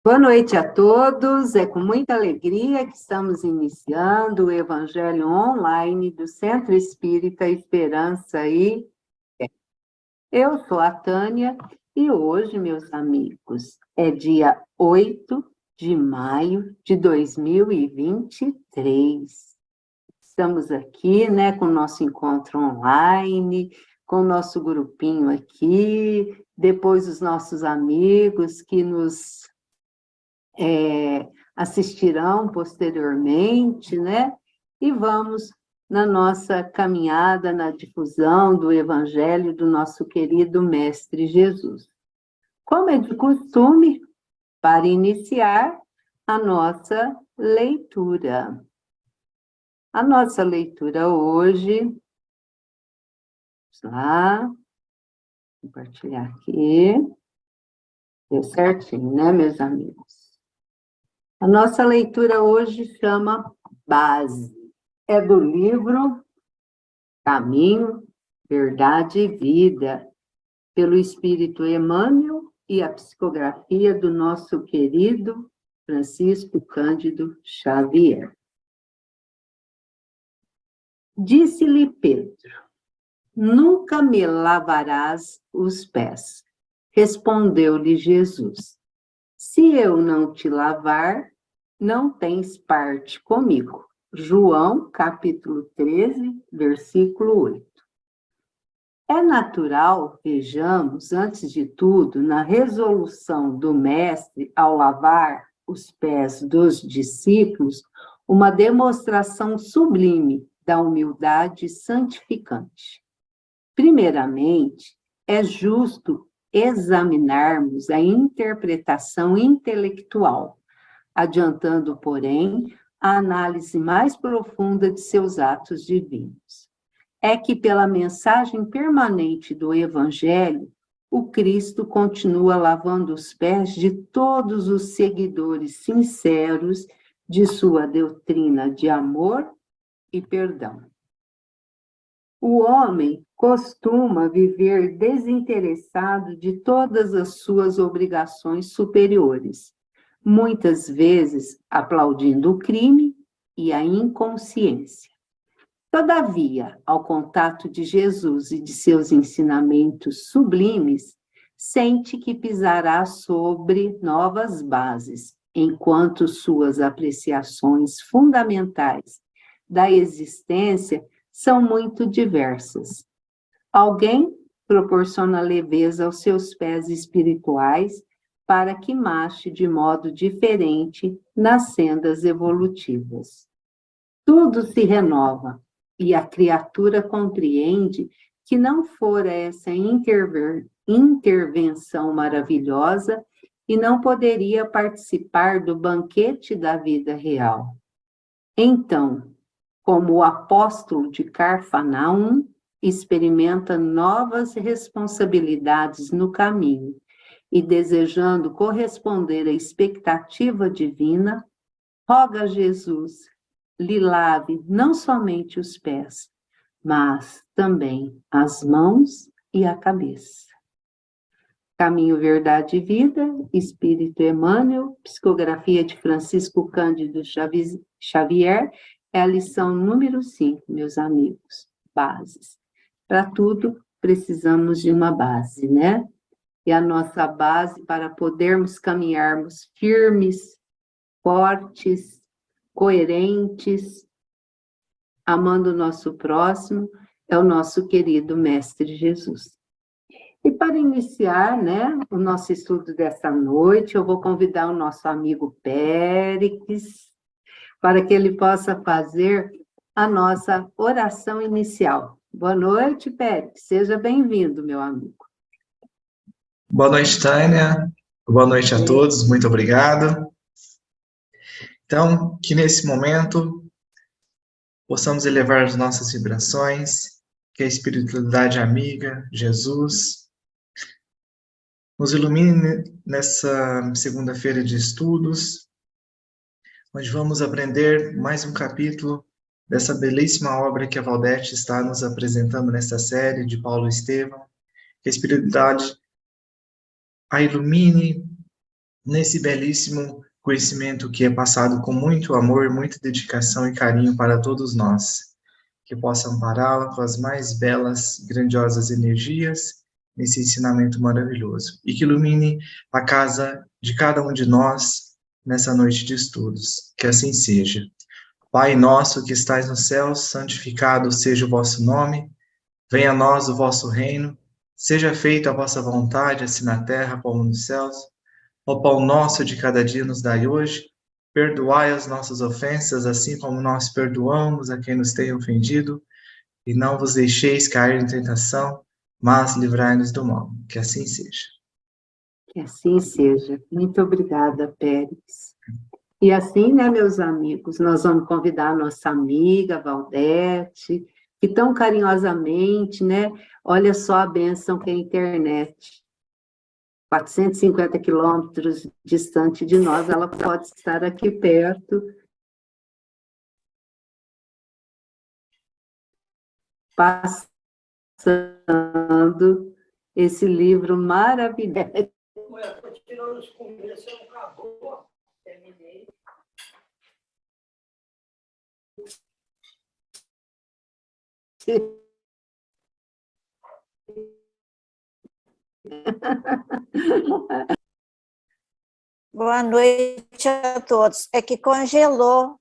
Boa noite a todos, é com muita alegria que estamos iniciando o Evangelho Online do Centro Espírita Esperança e Fé. Eu sou a Tânia e hoje, meus amigos, é dia 8 de maio de 2023. Estamos aqui, com o nosso encontro online, com o nosso grupinho aqui, depois os nossos amigos que nos assistirão posteriormente, E vamos na nossa caminhada, na difusão do Evangelho do nosso querido Mestre Jesus. Como é de costume, para iniciar a nossa leitura. A nossa leitura hoje, vamos lá, compartilhar aqui, deu certinho, meus amigos? A nossa leitura hoje chama Base. É do livro Caminho, Verdade e Vida, pelo Espírito Emmanuel e a psicografia do nosso querido Francisco Cândido Xavier. Disse-lhe Pedro: nunca me lavarás os pés. Respondeu-lhe Jesus: se eu não te lavar, não tens parte comigo. João, capítulo 13, versículo 8. É natural, vejamos, antes de tudo, na resolução do Mestre ao lavar os pés dos discípulos, uma demonstração sublime da humildade santificante. Primeiramente, é justo examinarmos a interpretação intelectual, adiantando, porém, a análise mais profunda de seus atos divinos. É que, pela mensagem permanente do Evangelho, o Cristo continua lavando os pés de todos os seguidores sinceros de sua doutrina de amor e perdão. O homem costuma viver desinteressado de todas as suas obrigações superiores, muitas vezes aplaudindo o crime e a inconsciência. Todavia, ao contato de Jesus e de seus ensinamentos sublimes, sente que pisará sobre novas bases, enquanto suas apreciações fundamentais da existência são muito diversas. Alguém proporciona leveza aos seus pés espirituais para que marche de modo diferente nas sendas evolutivas. Tudo se renova e a criatura compreende que não fora essa intervenção maravilhosa e não poderia participar do banquete da vida real. Então, como o apóstolo de Carfanaum, experimenta novas responsabilidades no caminho e, desejando corresponder à expectativa divina, roga a Jesus lhe lave não somente os pés, mas também as mãos e a cabeça. Caminho, Verdade e Vida, Espírito Emmanuel, psicografia de Francisco Cândido Xavier, é a lição número 5, meus amigos, bases. Para tudo, precisamos de uma base, E a nossa base para podermos caminharmos firmes, fortes, coerentes, amando o nosso próximo, é o nosso querido Mestre Jesus. E para iniciar, o nosso estudo desta noite, eu vou convidar o nosso amigo Péricles, para que ele possa fazer a nossa oração inicial. Boa noite, Péricles. Seja bem-vindo, meu amigo. Boa noite, Tânia. Boa noite a todos. Muito obrigado. Então, que nesse momento possamos elevar as nossas vibrações, que a espiritualidade amiga, Jesus, nos ilumine nessa segunda-feira de estudos, onde vamos aprender mais um capítulo dessa belíssima obra que a Valdete está nos apresentando nessa série de Paulo Estevam. Que a espiritualidade a ilumine nesse belíssimo conhecimento que é passado com muito amor, muita dedicação e carinho para todos nós, que possa ampará-la com as mais belas, grandiosas energias nesse ensinamento maravilhoso, e que ilumine a casa de cada um de nós nessa noite de estudos. Que assim seja. Pai nosso que estais no céu, santificado seja o vosso nome, venha a nós o vosso reino, seja feita a vossa vontade, assim na terra como nos céus. O pão nosso de cada dia nos dai hoje, perdoai as nossas ofensas, assim como nós perdoamos a quem nos tem ofendido, e não vos deixeis cair em tentação, mas livrai-nos do mal. Que assim seja. Que assim seja. Muito obrigada, Pérez. E assim, né, meus amigos, nós vamos convidar a nossa amiga Valdete, que tão carinhosamente, né, olha só a bênção que é a internet. 450 quilômetros distante de nós, ela pode estar aqui perto, passando esse livro maravilhoso. Estou tirando os começos, não acabou, terminei. Boa noite a todos. É que congelou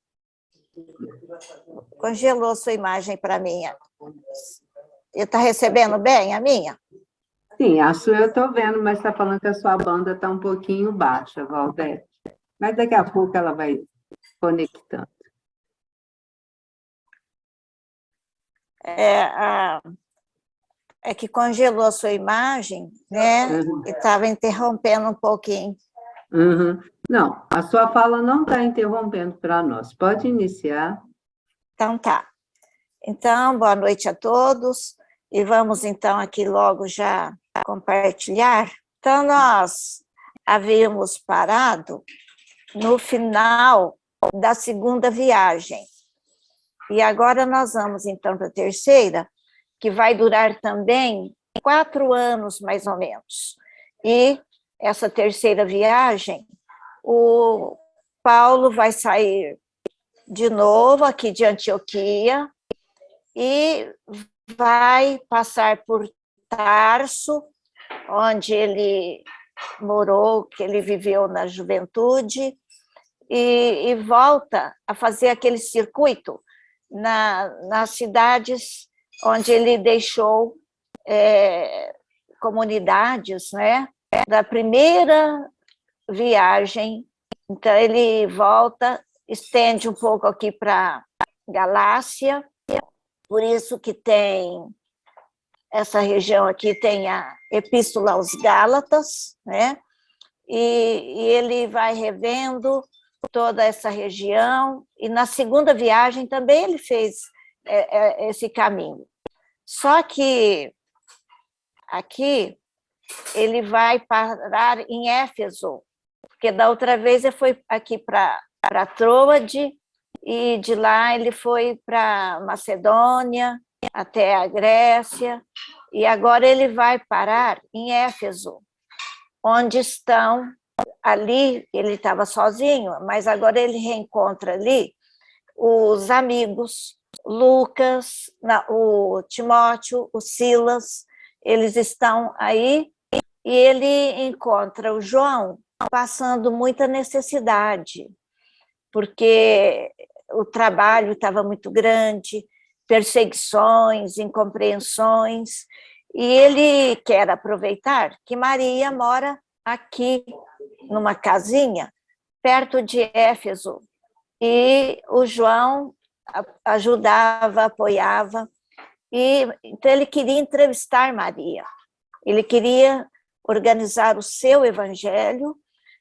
sua imagem para mim. Está recebendo bem a minha? Sim, a sua eu estou vendo, mas está falando que a sua banda está um pouquinho baixa, Valdete. Mas daqui a pouco ela vai conectando. É que congelou a sua imagem, né? Uhum. E estava interrompendo um pouquinho. Uhum. Não, a sua fala não está interrompendo para nós. Pode iniciar. Então, tá. Então, boa noite a todos. E vamos, então, aqui logo já compartilhar. Então, nós havíamos parado no final da segunda viagem. E agora nós vamos, então, para a terceira, que vai durar também 4 anos, mais ou menos. E essa terceira viagem, o Paulo vai sair de novo aqui de Antioquia e vai passar por Tarso, onde ele morou, que ele viveu na juventude, e volta a fazer aquele circuito nas cidades onde ele deixou comunidades, né, da primeira viagem. Então, ele volta, estende um pouco aqui para Galácia, por isso que tem essa região aqui, tem a Epístola aos Gálatas, né, e ele vai revendo toda essa região, e na segunda viagem também ele fez esse caminho. Só que aqui ele vai parar em Éfeso, porque da outra vez ele foi aqui para Troade, e de lá ele foi para Macedônia, até a Grécia, e agora ele vai parar em Éfeso, onde estão, ali ele estava sozinho, mas agora ele reencontra ali os amigos, Lucas, o Timóteo, o Silas, eles estão aí, e ele encontra o João passando muita necessidade, porque o trabalho estava muito grande, perseguições, incompreensões, e ele quer aproveitar que Maria mora aqui, numa casinha, perto de Éfeso, e o João ajudava, apoiava, e então ele queria entrevistar Maria, ele queria organizar o seu evangelho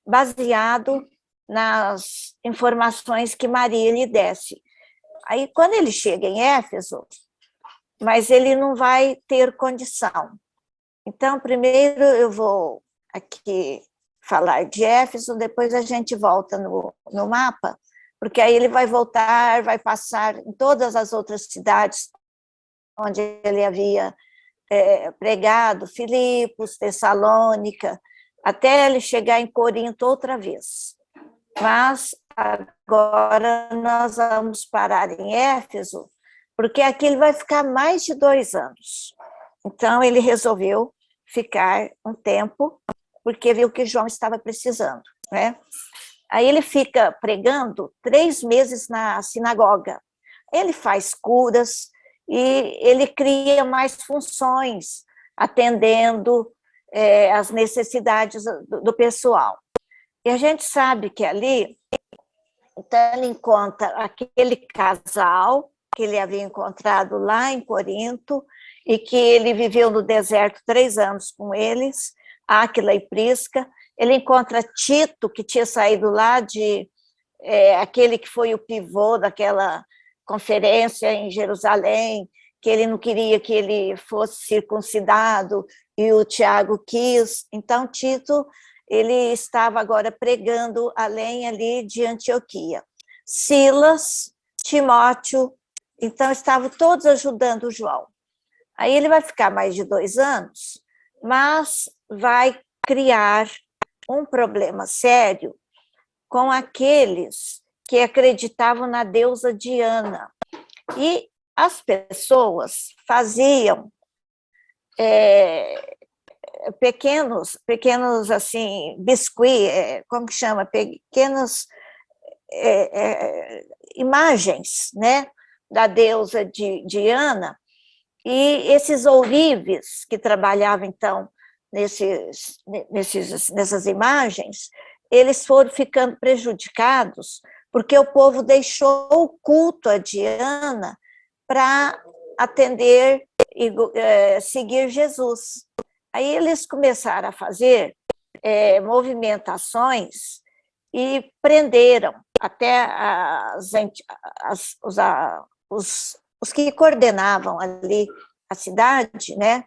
baseado nas informações que Maria lhe desse. Aí, quando ele chega em Éfeso, mas ele não vai ter condição. Então, primeiro eu vou aqui falar de Éfeso, depois a gente volta no mapa, porque aí ele vai voltar, vai passar em todas as outras cidades onde ele havia pregado, Filipos, Tessalônica, até ele chegar em Corinto outra vez. Mas agora nós vamos parar em Éfeso, porque aqui ele vai ficar mais de 2 anos. Então, ele resolveu ficar um tempo, porque viu que João estava precisando, né? Aí ele fica pregando 3 meses na sinagoga. Ele faz curas e ele cria mais funções, atendendo as necessidades do pessoal. E a gente sabe que ali, então ele encontra aquele casal que ele havia encontrado lá em Corinto, e que ele viveu no deserto 3 anos com eles, Áquila e Prisca. Ele encontra Tito, que tinha saído lá de aquele que foi o pivô daquela conferência em Jerusalém, que ele não queria que ele fosse circuncidado, e o Tiago quis. Então, Tito, ele estava agora pregando além ali de Antioquia. Silas, Timóteo, então estavam todos ajudando o João. Aí ele vai ficar mais de 2 anos, mas vai criar um problema sério com aqueles que acreditavam na deusa Diana. E as pessoas faziam pequenos assim, biscuit, como que chama? Pequenas imagens, né, da deusa Diana. E esses ourives que trabalhavam, então, nessas imagens, eles foram ficando prejudicados, porque o povo deixou o culto a Diana para atender e seguir Jesus. Aí eles começaram a fazer movimentações e prenderam até os que coordenavam ali a cidade, né,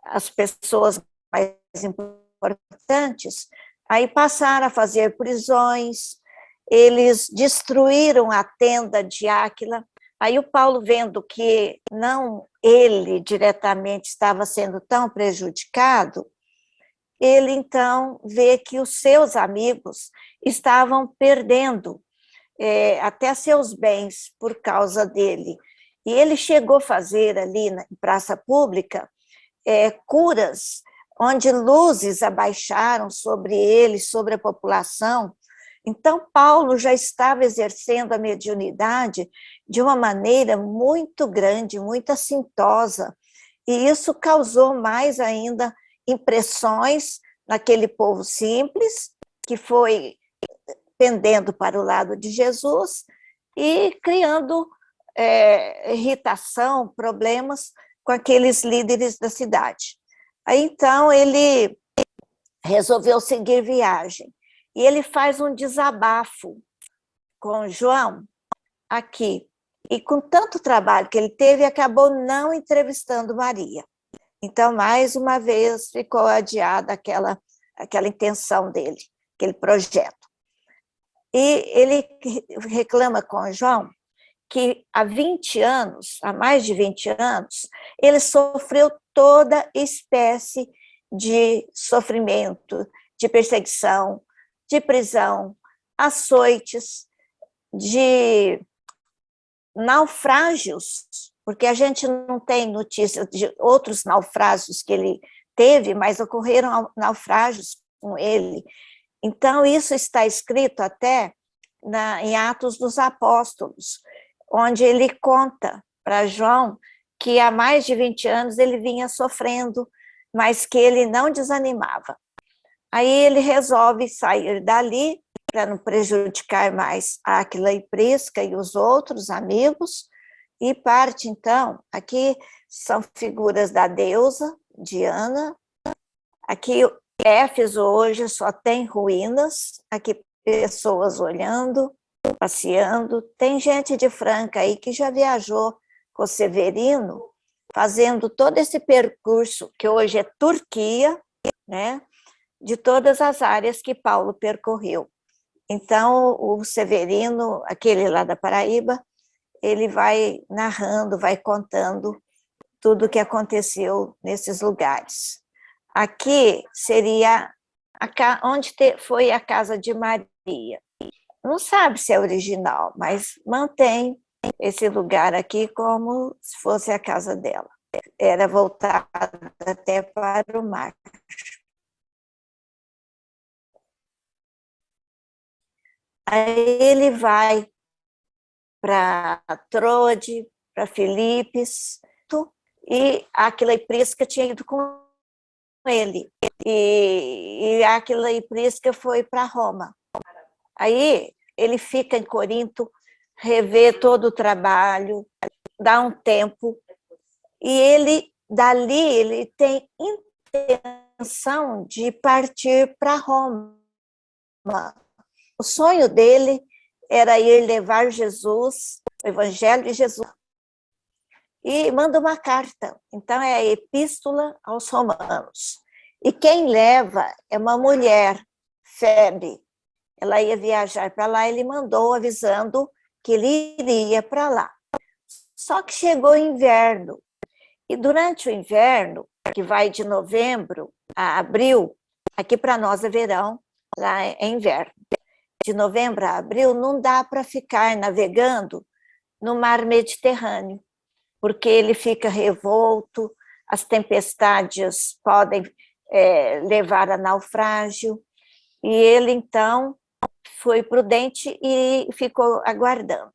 as pessoas mais importantes, aí passaram a fazer prisões, eles destruíram a tenda de Áquila. Aí o Paulo, vendo que não ele diretamente estava sendo tão prejudicado, ele então vê que os seus amigos estavam perdendo até seus bens por causa dele. E ele chegou a fazer ali na praça pública curas, onde luzes abaixaram sobre ele, sobre a população. Então, Paulo já estava exercendo a mediunidade de uma maneira muito grande, muito assintosa, e isso causou mais ainda impressões naquele povo simples, que foi pendendo para o lado de Jesus e criando irritação, problemas com aqueles líderes da cidade. Aí, então, ele resolveu seguir viagem, e ele faz um desabafo com João aqui, e com tanto trabalho que ele teve, acabou não entrevistando Maria. Então, mais uma vez, ficou adiada aquela intenção dele, aquele projeto. E ele reclama com João que há 20 anos, há mais de 20 anos, ele sofreu toda espécie de sofrimento, de perseguição, de prisão, açoites, de naufrágios, porque a gente não tem notícia de outros naufrágios que ele teve, mas ocorreram naufrágios com ele. Então, isso está escrito até em Atos dos Apóstolos, onde ele conta para João que há mais de 20 anos ele vinha sofrendo, mas que ele não desanimava. Aí ele resolve sair dali para não prejudicar mais Áquila e Prisca e os outros amigos, e parte, então, aqui são figuras da deusa Diana, aqui Éfeso hoje só tem ruínas, aqui pessoas olhando, passeando, tem gente de Franca aí que já viajou com o Severino, fazendo todo esse percurso, que hoje é Turquia, né, de todas as áreas que Paulo percorreu. Então, o Severino, aquele lá da Paraíba, ele vai narrando, vai contando tudo o que aconteceu nesses lugares. Aqui seria onde foi a casa de Maria. Não sabe se é original, mas mantém esse lugar aqui como se fosse a casa dela. Era voltada até para o mar. Aí ele vai para Trode, para Filipos, e Áquila e Prisca tinha ido com ele. E Áquila e Prisca foi para Roma. Aí ele fica em Corinto, revê todo o trabalho, dá um tempo, e ele, dali, ele tem intenção de partir para Roma. O sonho dele era ir levar Jesus, o Evangelho de Jesus, e manda uma carta. Então, é a Epístola aos Romanos. E quem leva é uma mulher, Febe. Ela ia viajar para lá, ele mandou avisando que ele iria para lá. Só que chegou o inverno. E durante o inverno, que vai de novembro a abril, aqui para nós é verão, lá é inverno. De novembro a abril, não dá para ficar navegando no mar Mediterrâneo, porque ele fica revolto, as tempestades podem levar a naufrágio, e ele, então, foi prudente e ficou aguardando.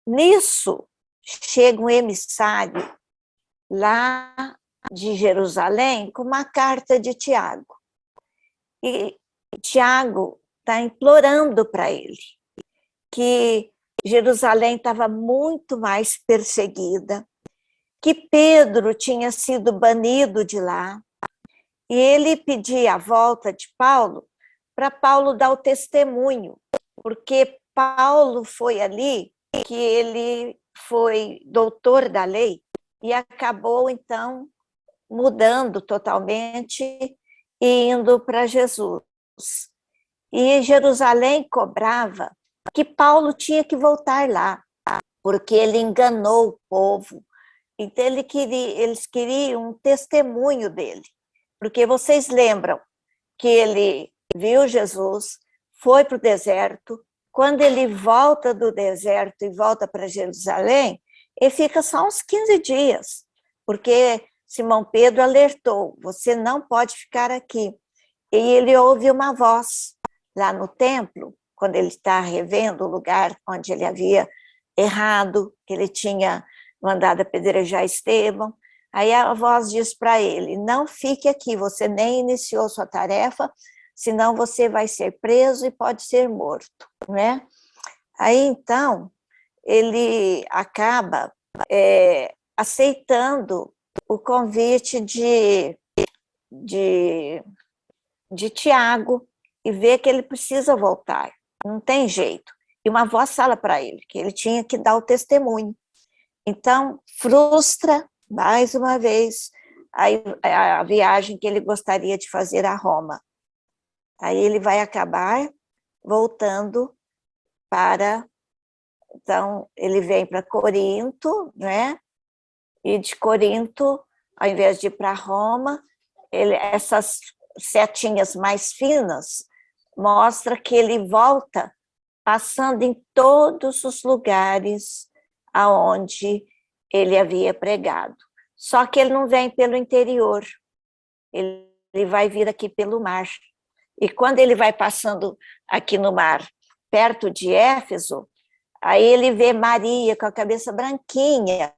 Nisso, chega um emissário lá de Jerusalém com uma carta de Tiago. E Tiago está implorando para ele que Jerusalém estava muito mais perseguida, que Pedro tinha sido banido de lá, e ele pedia a volta de Paulo para Paulo dar o testemunho, porque Paulo foi ali que ele foi doutor da lei e acabou, então, mudando totalmente e indo para Jesus. E Jerusalém cobrava que Paulo tinha que voltar lá, porque ele enganou o povo. Então, eles queriam um testemunho dele, porque vocês lembram que ele viu Jesus, foi para o deserto, quando ele volta do deserto e volta para Jerusalém, ele fica só uns 15 dias, porque Simão Pedro alertou, você não pode ficar aqui. E ele ouve uma voz lá no templo, quando ele está revendo o lugar onde ele havia errado, que ele tinha mandado apedrejar Estevão. Aí a voz diz para ele, não fique aqui, você nem iniciou sua tarefa, senão você vai ser preso e pode ser morto, né? Aí, então, ele acaba aceitando o convite de Tiago e vê que ele precisa voltar, não tem jeito. E uma voz fala para ele que ele tinha que dar o testemunho. Então, frustra, mais uma vez, a viagem que ele gostaria de fazer a Roma. Aí ele vai acabar voltando para... Então, ele vem para Corinto, né? E de Corinto, ao invés de ir para Roma, essas setinhas mais finas mostra que ele volta passando em todos os lugares aonde ele havia pregado. Só que ele não vem pelo interior, ele vai vir aqui pelo mar. E quando ele vai passando aqui no mar, perto de Éfeso, aí ele vê Maria com a cabeça branquinha,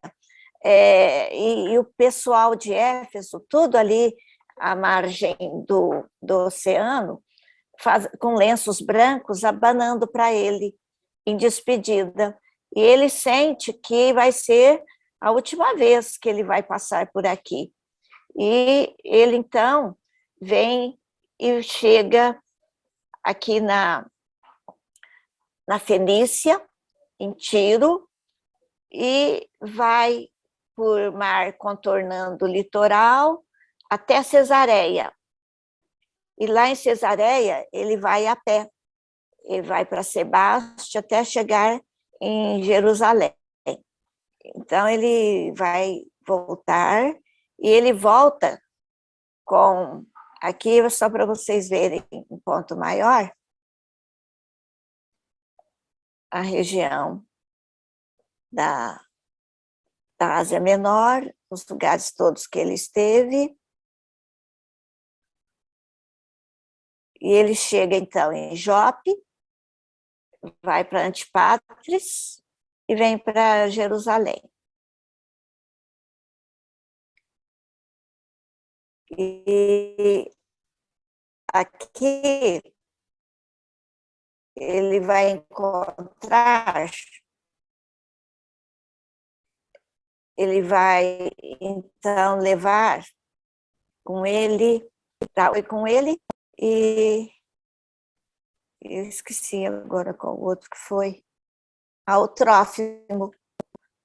e o pessoal de Éfeso, tudo ali à margem do oceano, com lenços brancos, abanando para ele, em despedida. E ele sente que vai ser a última vez que ele vai passar por aqui. E ele, então, vem e chega aqui na Fenícia, em Tiro, e vai por mar contornando o litoral até Cesareia. E lá em Cesareia, ele vai a pé. Ele vai para Sebaste até chegar em Jerusalém. Então, ele vai voltar, e ele volta com Aqui é só para vocês verem um ponto maior, a região da Ásia Menor, os lugares todos que ele esteve. E ele chega, então, em Jope, vai para Antipatris e vem para Jerusalém. E aqui ele vai encontrar, ele vai, então, levar com ele, foi com ele, e eu esqueci agora qual o outro que foi, o Trófimo.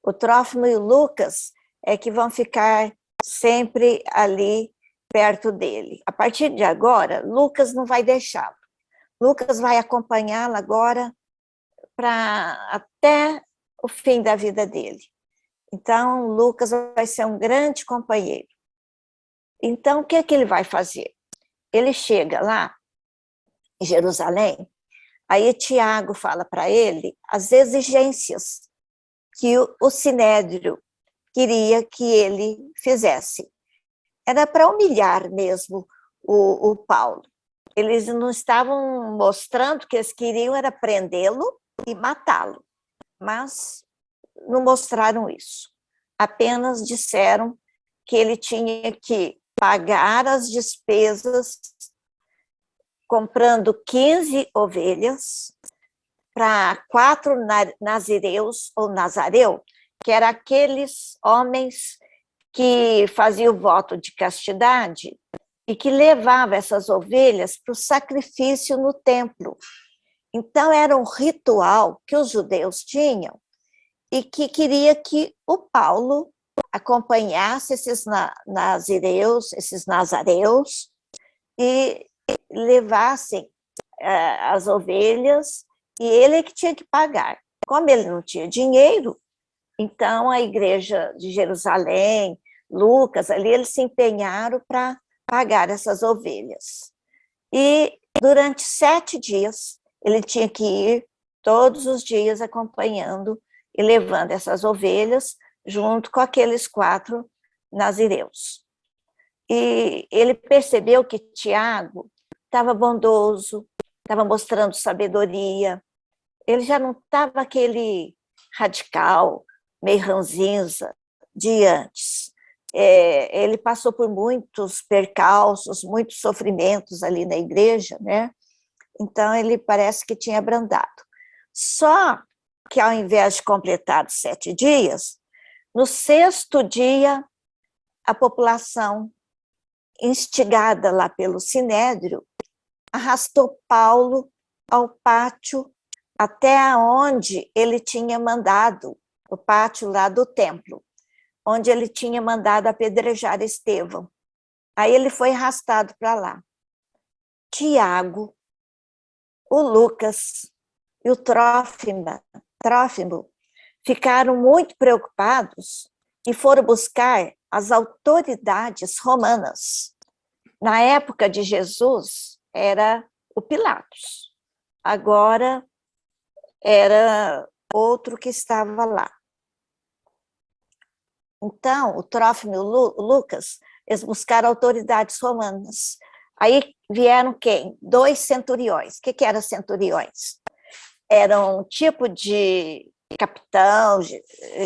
O Trófimo e o Lucas é que vão ficar sempre ali perto dele. A partir de agora, Lucas não vai deixá-lo. Lucas vai acompanhá-lo agora até o fim da vida dele. Então, Lucas vai ser um grande companheiro. Então, o que é que ele vai fazer? Ele chega lá, em Jerusalém, aí Tiago fala para ele as exigências que o Sinédrio queria que ele fizesse. Era para humilhar mesmo o Paulo. Eles não estavam mostrando que eles queriam era prendê-lo e matá-lo, mas não mostraram isso. Apenas disseram que ele tinha que pagar as despesas comprando 15 ovelhas para 4 nazireus ou nazareu, que eram aqueles homens que faziam o voto de castidade e que levavam essas ovelhas para o sacrifício no templo. Então, era um ritual que os judeus tinham e que queria que o Paulo acompanhasse esses nazireus, esses nazareus, e levassem as ovelhas, e ele que tinha que pagar. Como ele não tinha dinheiro, então a igreja de Jerusalém, Lucas, ali eles se empenharam para pagar essas ovelhas. E durante 7 dias, ele tinha que ir todos os dias acompanhando e levando essas ovelhas junto com aqueles 4 nazireus. E ele percebeu que Tiago estava bondoso, estava mostrando sabedoria, ele já não estava aquele radical, meio ranzinza de antes. Ele passou por muitos percalços, muitos sofrimentos ali na igreja, né? Então ele parece que tinha abrandado. Só que ao invés de completar os 7 dias, no 6º dia, a população, instigada lá pelo Sinédrio, arrastou Paulo ao pátio até onde ele tinha mandado, o pátio lá do templo, onde ele tinha mandado apedrejar Estevão. Aí ele foi arrastado para lá. Tiago, o Lucas e o Trófimo ficaram muito preocupados e foram buscar as autoridades romanas. Na época de Jesus, era o Pilatos. Agora, era outro que estava lá. Então, o Trófimo e o Lucas, eles buscaram autoridades romanas. Aí vieram quem? 2 centuriões. O que eram centuriões? Eram um tipo de capitão,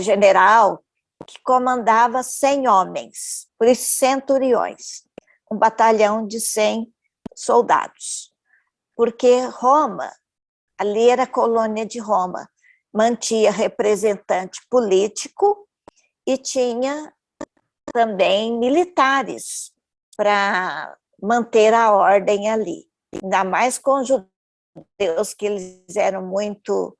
general, que comandava 100 homens, por isso centuriões, um batalhão de 100 soldados. Porque Roma, ali era a colônia de Roma, mantinha representante político e tinha também militares para manter a ordem ali, ainda mais com os judeus, que eles eram muito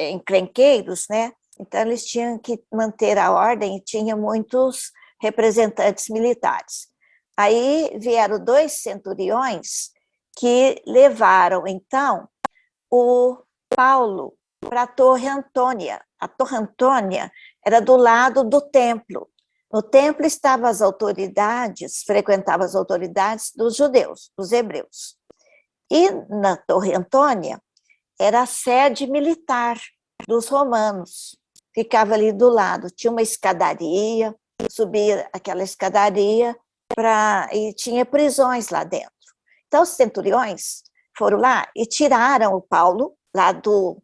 encrenqueiros, né? Então eles tinham que manter a ordem e tinha muitos representantes militares. Aí vieram 2 centuriões que levaram, então, o Paulo para a Torre Antônia. A Torre Antônia era do lado do templo. No templo estavam as autoridades, frequentavam as autoridades dos judeus, dos hebreus. E na Torre Antônia era a sede militar dos romanos. Ficava ali do lado, tinha uma escadaria, subia aquela escadaria e tinha prisões lá dentro. Então os centuriões foram lá e tiraram o Paulo lá do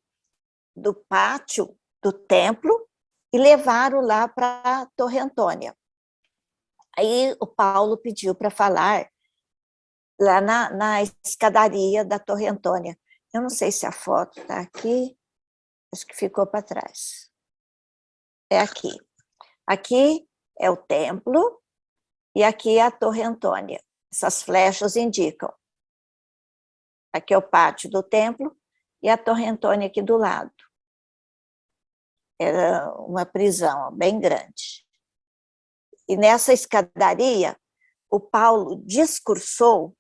pátio do templo e levaram lá para a Torre Antônia. Aí o Paulo pediu para falar lá na escadaria da Torre Antônia. Eu não sei se a foto está aqui, acho que ficou para trás. É aqui. Aqui é o templo e aqui é a Torre Antônia. Essas flechas indicam. Aqui é o pátio do templo e a Torre Antônia aqui do lado. Era uma prisão bem grande. E nessa escadaria, o Paulo discursou,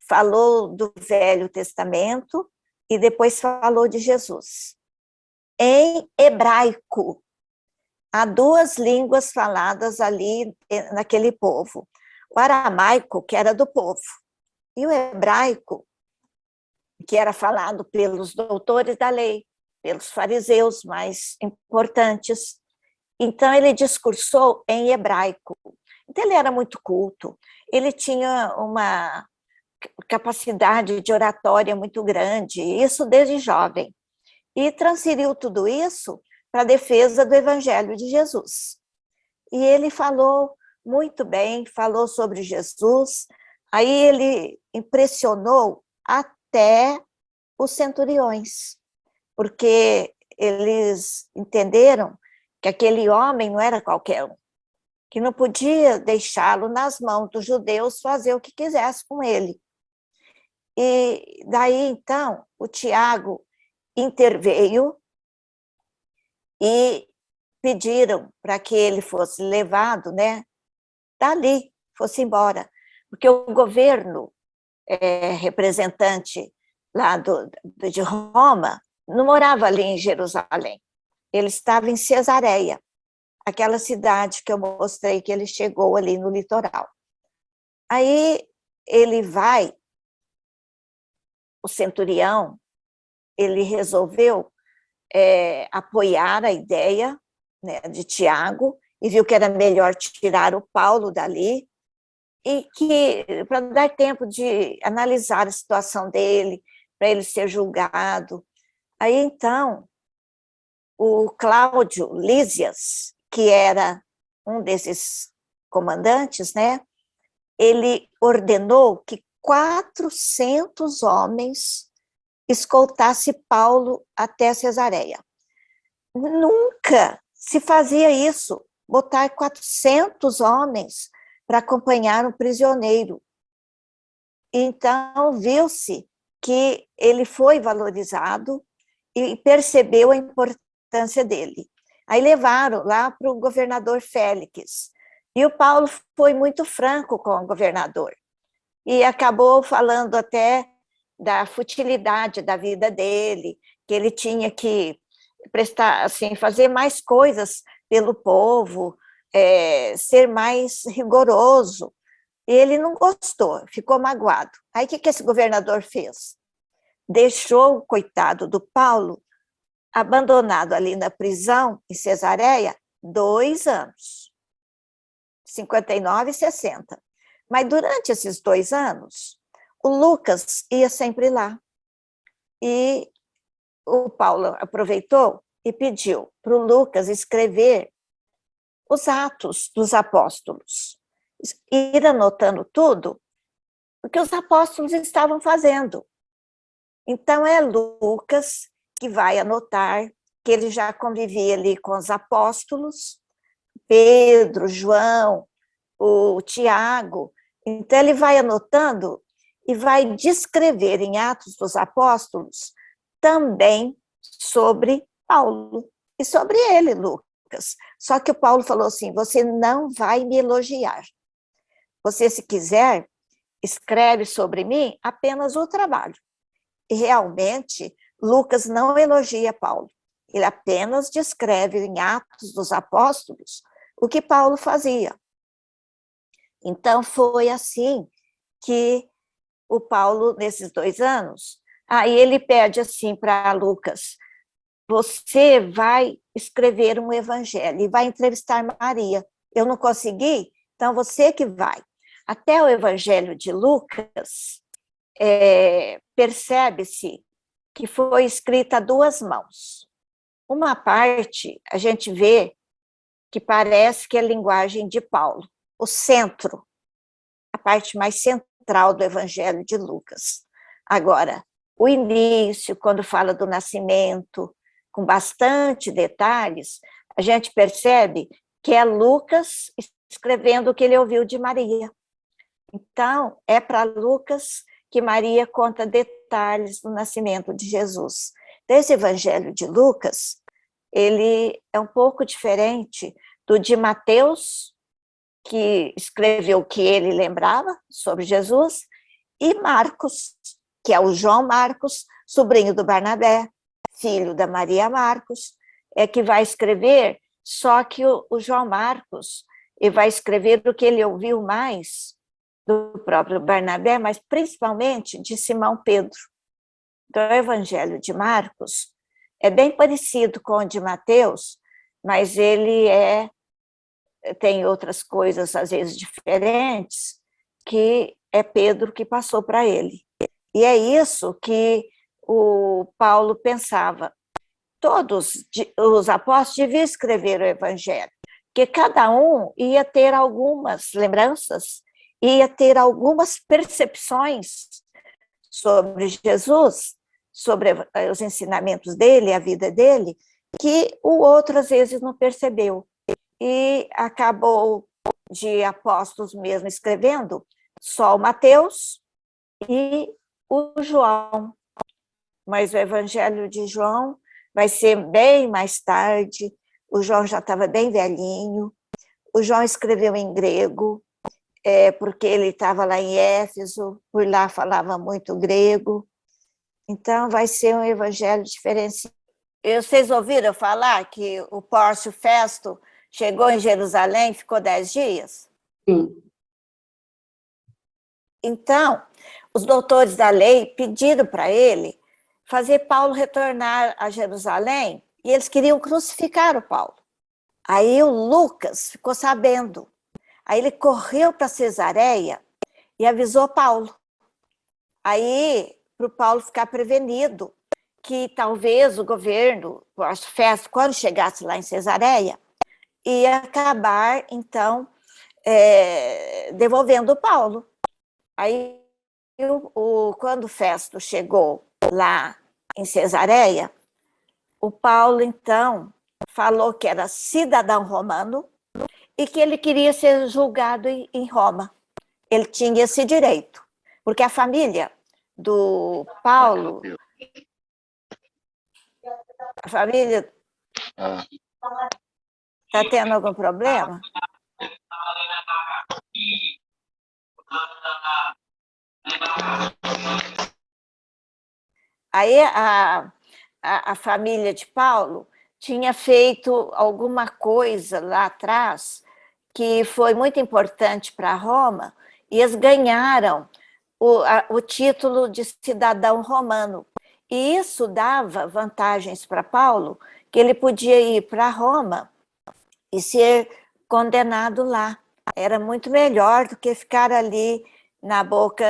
falou do Velho Testamento e depois falou de Jesus. Em hebraico. Há duas línguas faladas ali naquele povo. O aramaico, que era do povo, e o hebraico, que era falado pelos doutores da lei, pelos fariseus mais importantes. Então, ele discursou em hebraico. Então, ele era muito culto, ele tinha uma capacidade de oratória muito grande, isso desde jovem, e transferiu tudo isso para a defesa do Evangelho de Jesus. E ele falou muito bem, falou sobre Jesus, aí ele impressionou até os centuriões, porque eles entenderam que aquele homem não era qualquer um, que não podia deixá-lo nas mãos dos judeus fazer o que quisesse com ele. E daí, então, o Tiago interveio e pediram para que ele fosse levado, né, dali, fosse embora, porque o governo representante lá de Roma não morava ali em Jerusalém, ele estava em Cesareia, aquela cidade que eu mostrei que ele chegou ali no litoral. Aí ele vai, o centurião, ele resolveu apoiar a ideia, né, de Tiago, e viu que era melhor tirar o Paulo dali, e que, para dar tempo de analisar a situação dele, para ele ser julgado. Aí, então, o Cláudio Lísias, que era um desses comandantes, né, ele ordenou que 400 homens escoltasse Paulo até Cesareia. Nunca se fazia isso, botar 400 homens para acompanhar um prisioneiro. Então, viu-se que ele foi valorizado e percebeu a importância dele. Aí levaram lá para o governador Félix. E o Paulo foi muito franco com o governador. E acabou falando até da futilidade da vida dele, que ele tinha que prestar, assim, fazer mais coisas pelo povo, ser mais rigoroso. E ele não gostou, ficou magoado. Aí o que esse governador fez? Deixou o coitado do Paulo abandonado ali na prisão, em Cesareia, 2 anos, 59 e 60. Mas durante esses 2 anos, o Lucas ia sempre lá. E o Paulo aproveitou e pediu para o Lucas escrever os Atos dos Apóstolos, ir anotando tudo o que os apóstolos estavam fazendo. Então, é Lucas que vai anotar, que ele já convivia ali com os apóstolos, Pedro, João, o Tiago. Então, ele vai anotando e vai descrever em Atos dos Apóstolos também sobre Paulo e sobre ele, Lucas. Só que o Paulo falou assim, você não vai me elogiar. Você, se quiser, escreve sobre mim apenas o trabalho. E realmente, Lucas não elogia Paulo. Ele apenas descreve em Atos dos Apóstolos o que Paulo fazia. Então, foi assim que o Paulo, nesses 2 anos, aí ele pede assim para Lucas: você vai escrever um evangelho e vai entrevistar Maria. Eu não consegui, então você que vai. Até o evangelho de Lucas, percebe-se que foi escrita a 2 mãos. Uma parte, a gente vê que parece que é a linguagem de Paulo, o centro, a parte mais central do evangelho de Lucas. Agora, o início, quando fala do nascimento, com bastante detalhes, a gente percebe que é Lucas escrevendo o que ele ouviu de Maria. Então, é para Lucas que Maria conta detalhes do nascimento de Jesus. Esse evangelho de Lucas, ele é um pouco diferente do de Mateus, que escreveu o que ele lembrava sobre Jesus, e Marcos, que é o João Marcos, sobrinho do Barnabé, filho da Maria Marcos, que vai escrever, só que o João Marcos ele vai escrever o que ele ouviu mais do próprio Barnabé, mas principalmente de Simão Pedro. Então, o evangelho de Marcos é bem parecido com o de Mateus, mas ele tem outras coisas, às vezes, diferentes, que é Pedro que passou para ele. E é isso que o Paulo pensava. Todos os apóstolos deviam escrever o evangelho, porque cada um ia ter algumas lembranças, ia ter algumas percepções sobre Jesus, sobre os ensinamentos dele, a vida dele, que o outro às vezes não percebeu. E acabou de apóstolos mesmo escrevendo só o Mateus e o João. Mas o evangelho de João vai ser bem mais tarde, o João já estava bem velhinho, o João escreveu em grego, porque ele estava lá em Éfeso, por lá falava muito grego, então vai ser um evangelho diferenciado. Vocês ouviram falar que o Pórcio Festo chegou em Jerusalém e ficou 10 dias? Sim. Então, os doutores da lei pediram para ele fazer Paulo retornar a Jerusalém e eles queriam crucificar o Paulo. Aí o Lucas ficou sabendo. Aí ele correu para Cesareia e avisou Paulo. Aí, para o Paulo ficar prevenido, que talvez o governo, Pórcio Festo, quando chegasse lá em Cesareia, ia acabar, então, devolvendo o Paulo. Aí, quando Festo chegou lá em Cesareia, o Paulo, então, falou que era cidadão romano e que ele queria ser julgado em Roma. Ele tinha esse direito, porque a família do Paulo, a família está tendo algum problema? Aí a família de Paulo tinha feito alguma coisa lá atrás que foi muito importante para Roma, e eles ganharam o título de cidadão romano. E isso dava vantagens para Paulo, que ele podia ir para Roma e ser condenado lá. Era muito melhor do que ficar ali na boca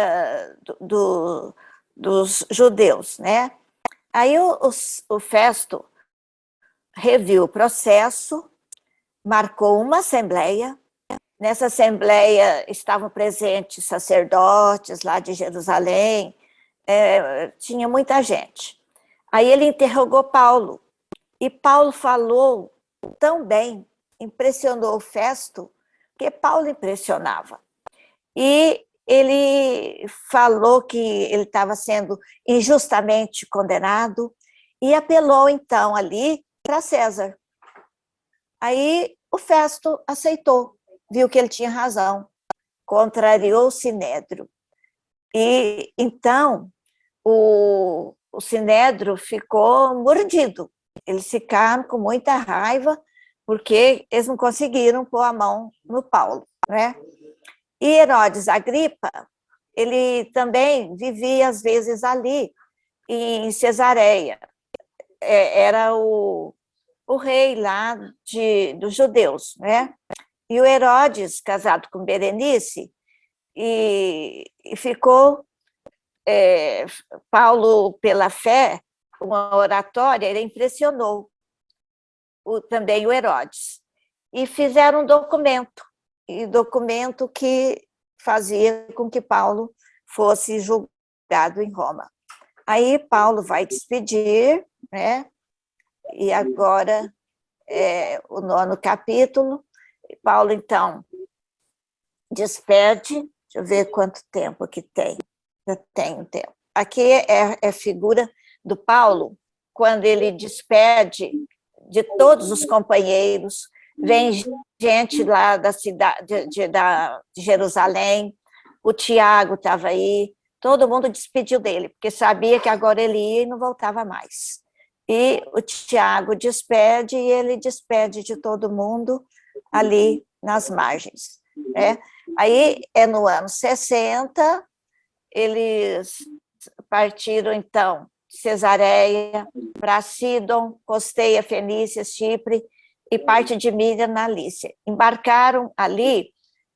dos judeus, né? Aí o Festo reviu o processo, marcou uma assembleia. Nessa assembleia estavam presentes sacerdotes lá de Jerusalém, tinha muita gente. Aí ele interrogou Paulo, e Paulo falou tão bem, impressionou o Festo, que Paulo impressionava. E ele falou que ele estava sendo injustamente condenado e apelou, então, ali para César. Aí o Festo aceitou, viu que ele tinha razão, contrariou o Sinédrio. E, então, o Sinédrio ficou mordido. Eles ficaram com muita raiva, porque eles não conseguiram pôr a mão no Paulo, né? E Herodes Agripa, ele também vivia, às vezes, ali, em Cesareia. Era o rei lá dos judeus, né? E o Herodes, casado com Berenice, e ficou, Paulo, pela fé, uma oratória, ele impressionou também o Herodes. E fizeram um documento, e documento que fazia com que Paulo fosse julgado em Roma. Aí Paulo vai despedir, né? E agora o 9º capítulo. Paulo, então, despede. Deixa eu ver quanto tempo que tem. Já tem um tempo. Aqui é a figura do Paulo, quando ele despede de todos os companheiros. Vem gente lá da cidade de Jerusalém, o Tiago estava aí, todo mundo despediu dele, porque sabia que agora ele ia e não voltava mais. E o Tiago despede, e ele despede de todo mundo ali nas margens, né? Aí no ano 60, eles partiram, então, de Cesareia para Sidon, Costeia, Fenícia, Chipre e parte de Mídia na Lícia. Embarcaram ali,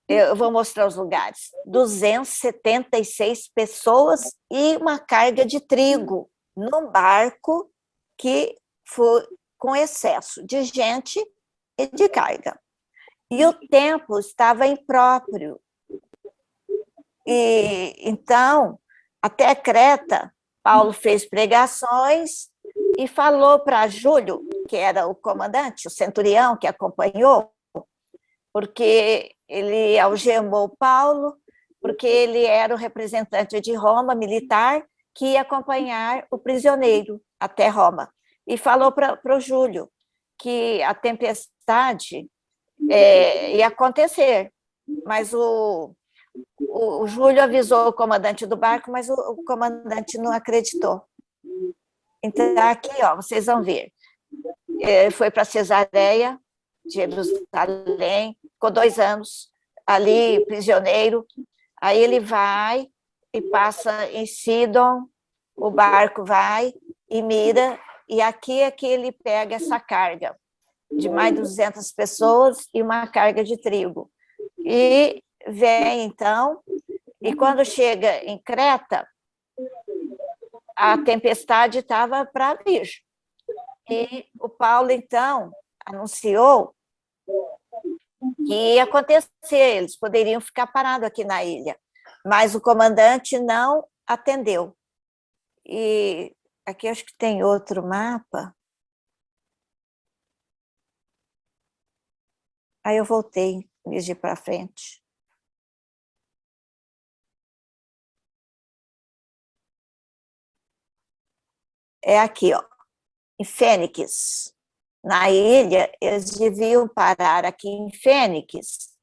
eu vou mostrar os lugares, 276 pessoas e uma carga de trigo num barco que foi com excesso de gente e de carga. E o tempo estava impróprio. E então, até Creta, Paulo fez pregações e falou para Júlio, que era o comandante, o centurião que acompanhou, porque ele algemou Paulo, porque ele era o representante de Roma, militar, que ia acompanhar o prisioneiro até Roma. E falou para o Júlio que a tempestade ia acontecer, mas o Júlio avisou o comandante do barco, mas o comandante não acreditou. Então, aqui, ó, vocês vão ver. Foi para Cesareia, Jerusalém, ficou 2 anos ali, prisioneiro. Aí ele vai e passa em Sidon, o barco vai e mira, e aqui é que ele pega essa carga de mais de 200 pessoas e uma carga de trigo. E vem, então, e quando chega em Creta, a tempestade estava para vir. E o Paulo, então, anunciou que ia acontecer, eles poderiam ficar parados aqui na ilha, mas o comandante não atendeu. E aqui acho que tem outro mapa. Aí eu voltei, em vez de ir para frente. É aqui, ó, em Fênix. Na ilha, eles deviam parar aqui em Fênix,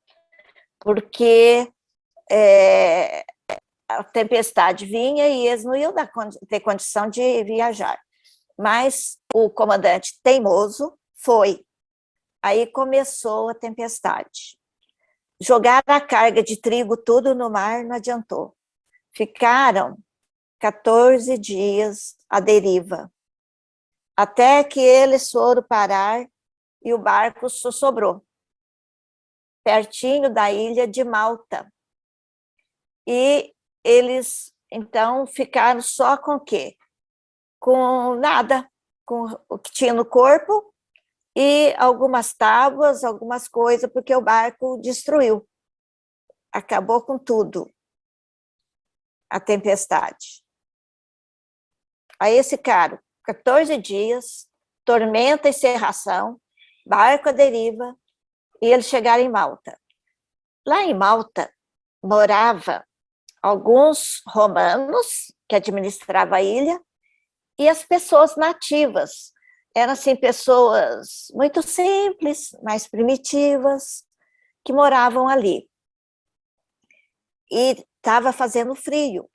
porque a tempestade vinha e eles não iam ter condição de viajar. Mas o comandante teimoso foi. Aí começou a tempestade. Jogaram a carga de trigo tudo no mar, não adiantou. Ficaram 14 dias à deriva, até que eles foram parar e o barco só sobrou, pertinho da ilha de Malta. E eles, então, ficaram só com o quê? Com nada, com o que tinha no corpo e algumas tábuas, algumas coisas, porque o barco destruiu. Acabou com tudo, a tempestade. Aí esse cara, 14 dias, tormenta e cerração, barco à deriva, e eles chegaram em Malta. Lá em Malta, morava alguns romanos, que administravam a ilha, e as pessoas nativas. Eram, assim, pessoas muito simples, mais primitivas, que moravam ali. E estava fazendo frio.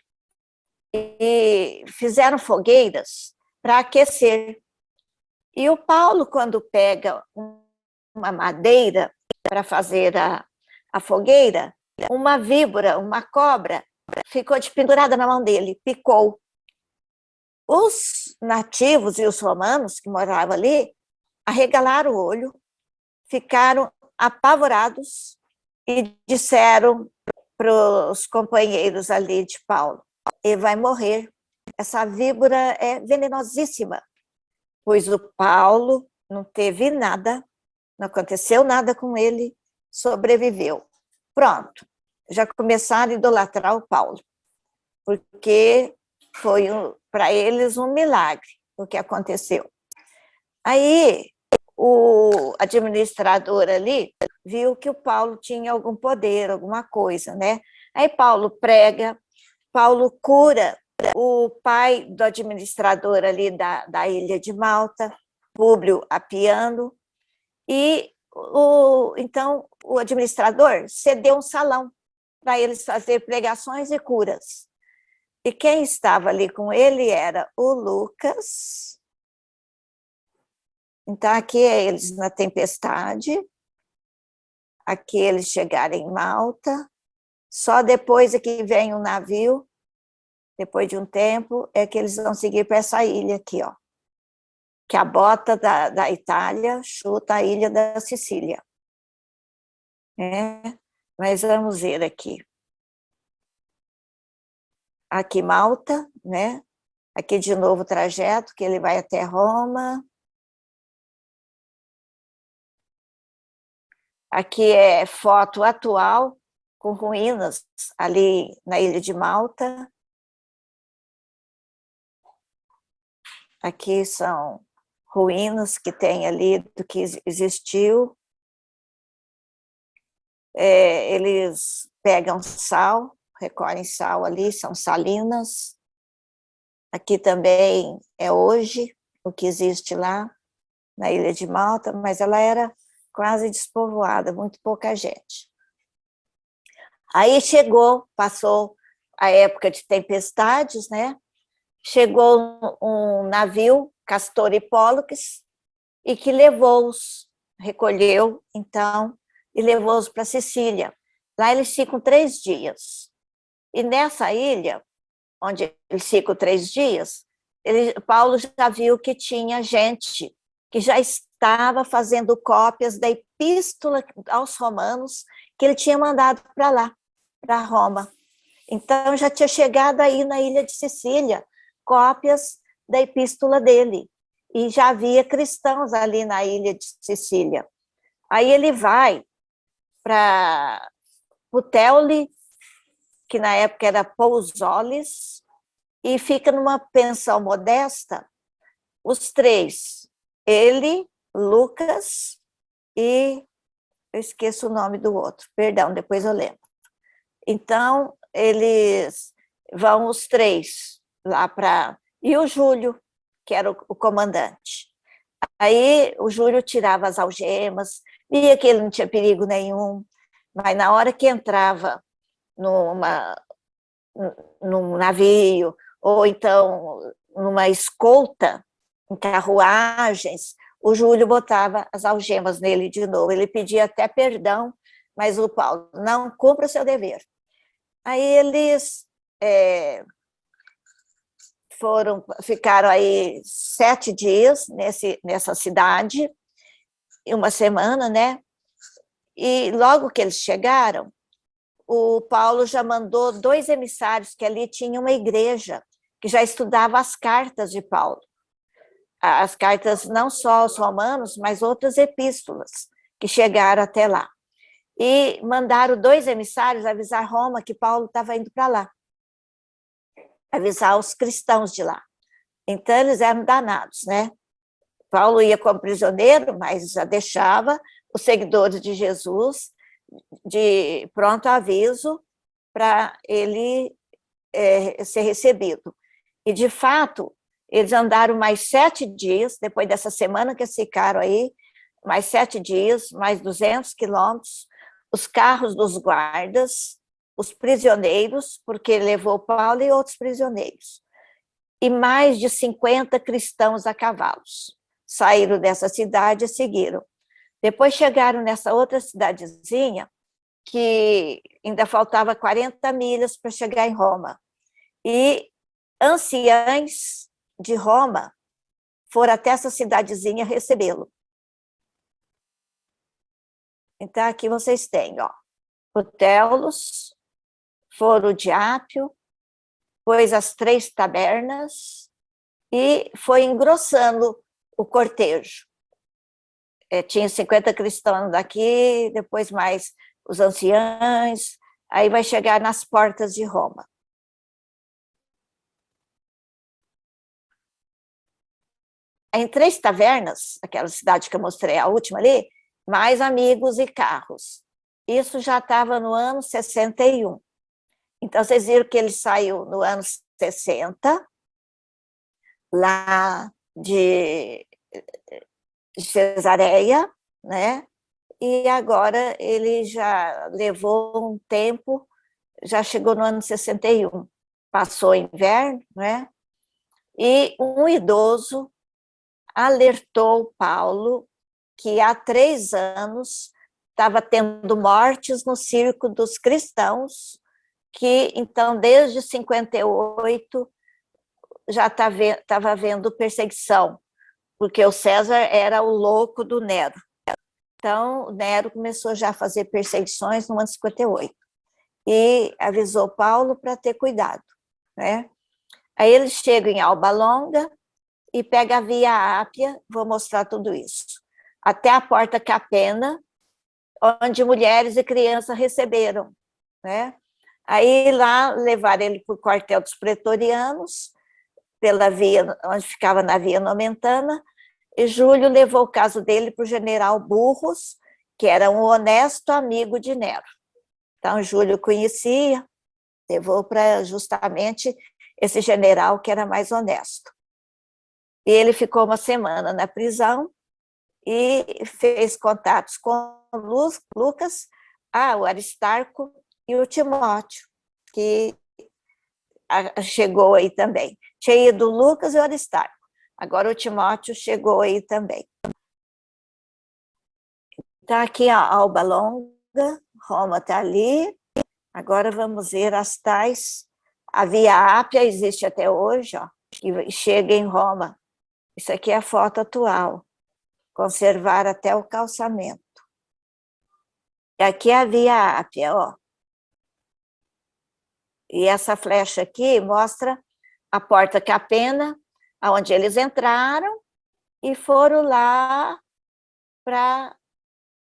E fizeram fogueiras para aquecer. E o Paulo, quando pega uma madeira para fazer a fogueira, uma víbora, uma cobra, ficou pendurada na mão dele, picou. Os nativos e os romanos que moravam ali arregalaram o olho, ficaram apavorados e disseram para os companheiros ali de Paulo: ele vai morrer, essa víbora é venenosíssima. Pois o Paulo não teve nada, não aconteceu nada com ele, sobreviveu. Pronto, já começaram a idolatrar o Paulo, porque foi para eles um milagre o que aconteceu. Aí o administrador ali viu que o Paulo tinha algum poder, alguma coisa, né? Aí Paulo prega, Paulo cura o pai do administrador ali da ilha de Malta, Públio Apiano, e então o administrador cedeu um salão para eles fazer pregações e curas. E quem estava ali com ele era o Lucas. Então, aqui é eles na tempestade, aqui eles chegaram em Malta, só depois é que vem um navio, depois de um tempo, é que eles vão seguir para essa ilha aqui, ó, que a bota da Itália chuta a ilha da Sicília. Mas vamos ver aqui. Aqui Malta, né? Aqui de novo o trajeto, que ele vai até Roma. Aqui é foto atual, com ruínas ali na ilha de Malta. Aqui são ruínas que tem ali do que existiu. Eles pegam sal, recolhem sal ali, são salinas. Aqui também é hoje o que existe lá na ilha de Malta, mas ela era quase despovoada, muito pouca gente. Aí passou a época de tempestades, né? Chegou um navio, Castor e Pólux, e que recolheu, então, e levou-os para Sicília. Lá eles ficam 3 dias. E nessa ilha, onde eles ficam 3 dias, Paulo já viu que tinha gente que já estava fazendo cópias da epístola aos romanos que ele tinha mandado para lá, para Roma. Então, já tinha chegado aí na ilha de Sicília, cópias da epístola dele. E já havia cristãos ali na ilha de Sicília. Aí ele vai para Puteoli, que na época era Pousolis, e fica numa pensão modesta, os 3, ele, Lucas e eu esqueço o nome do outro, perdão, depois eu lembro. Então, eles vão os 3 lá para... E o Júlio, que era o comandante. Aí o Júlio tirava as algemas, via que ele não tinha perigo nenhum, mas na hora que entrava num navio, ou então numa escolta, em carruagens, o Júlio botava as algemas nele de novo. Ele pedia até perdão, mas o Paulo, não, cumpra o seu dever. Aí eles ficaram aí 7 dias nessa cidade, uma semana, né? E logo que eles chegaram, o Paulo já mandou 2 emissários, que ali tinha uma igreja, que já estudava as cartas de Paulo. As cartas não só aos romanos, mas outras epístolas que chegaram até lá. E mandaram 2 emissários avisar Roma que Paulo estava indo para lá, avisar os cristãos de lá. Então, eles eram danados, né? Paulo ia como prisioneiro, mas já deixava os seguidores de Jesus de pronto aviso para ele ser recebido. E, de fato, eles andaram mais 7 dias, depois dessa semana que eles ficaram aí, mais 7 dias, mais 200 quilômetros, os carros dos guardas, os prisioneiros, porque levou Paulo e outros prisioneiros, e mais de 50 cristãos a cavalos. Saíram dessa cidade e seguiram. Depois chegaram nessa outra cidadezinha, que ainda faltava 40 milhas para chegar em Roma. E anciães de Roma foram até essa cidadezinha recebê-lo. Então, aqui vocês têm, ó, o Teulos, Foro de Ápio, pôs as 3 tabernas e foi engrossando o cortejo. Tinha 50 cristãos daqui, depois mais os anciãos, aí vai chegar nas portas de Roma. Em 3 tavernas, aquela cidade que eu mostrei, a última ali, mais amigos e carros. Isso já estava no ano 61. Então, vocês viram que ele saiu no ano 60, lá de Cesareia, né? E agora ele já levou um tempo, já chegou no ano 61. Passou o inverno, né? E um idoso alertou Paulo que há 3 anos estava tendo mortes no círculo dos cristãos, que então desde 58 já estava havendo perseguição, porque o César era o louco do Nero. Então, o Nero começou já a fazer perseguições no ano 58 e avisou Paulo para ter cuidado, né? Aí eles chegam em Alba Longa e pega a Via Ápia, vou mostrar tudo isso, até a Porta Capena, onde mulheres e crianças receberam, né? Aí lá levaram ele para o quartel dos pretorianos, pela via, onde ficava na Via Nomentana, e Júlio levou o caso dele para o general Burrus, que era um honesto amigo de Nero. Então, Júlio conhecia, levou para justamente esse general que era mais honesto. E ele ficou uma semana na prisão e fez contatos com Lucas, o Aristarco e o Timóteo, que chegou aí também. Tinha ido o Lucas e o Aristarco, agora o Timóteo chegou aí também. Então, aqui a Alba Longa, Roma está ali. Agora vamos ver as tais. A Via Ápia existe até hoje, ó, que chega em Roma. Isso aqui é a foto atual. Conservar até o calçamento. E aqui é a Via Ápia, ó. E essa flecha aqui mostra a Porta Capena, onde eles entraram e foram lá para a